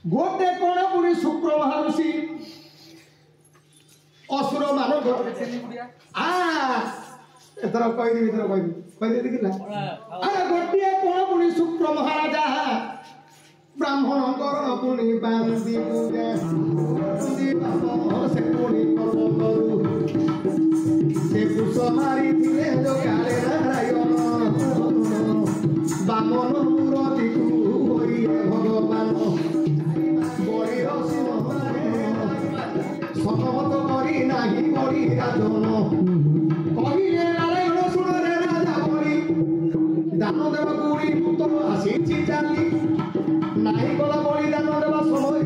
गोटे कोण पुणी शुक्र महाऋषि असुर मान एथर कही अरे गोटे कोण पुणी शुक्र महाराजा ब्राह्मण पुणी बांधी से पुणी कर्म करू से कुश मारी जो काले नारायण बामन मूर्ति भगवान सकमत करी नाही बड़ी राजन कहिले नारायण सुन रे राजा बड़ी दान देव गुड़ी पुत्र आसी चाली नाही गला बड़ी दान देव समय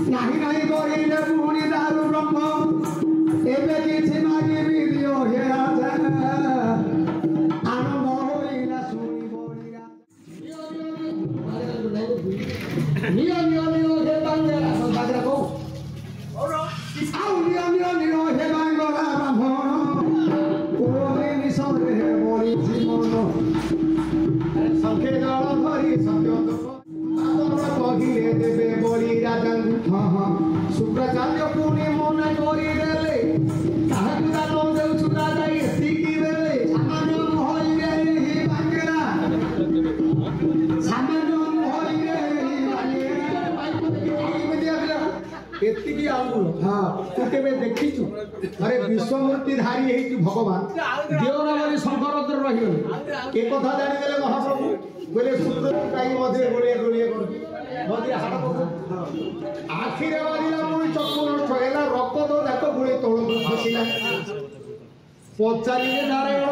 नाही नाही करिले पुणी दारू ब्रह्म एबे किछि मागिबी दियो हे राजा आनंद होइला सुनी बड़ी नियो नियो नियो हे बांगला बाजरा को आउ नियो नियो नियो हे बांगला ब्राह्मण ओरे निसरे हे बड़ी जीवन संखे जल धरी सत्य कहिले देवे बड़ी राजा शुक्राचार्य पुणी मन करी देले ताहाकु दान देउछु राजा एतिकी बेले सामान्य होइले हि बांगला सामान्य होइले हि बांगला एतिकी आंगुल हां तू केबे देखिछु अरे विश्वमूर्ति धारी हेतु भगवान देवरा वाली शंकरद्र रहियो के कथा जानि देले महाप्रभु बोले सूत्र काई मध्ये गोलिया गोलिया कर मध्ये हाथ आखिरे वालीला मुई चक्कर नष्ट हेला रक्त तो जाक गुଳି तोळ खसिला पचारिले नारायण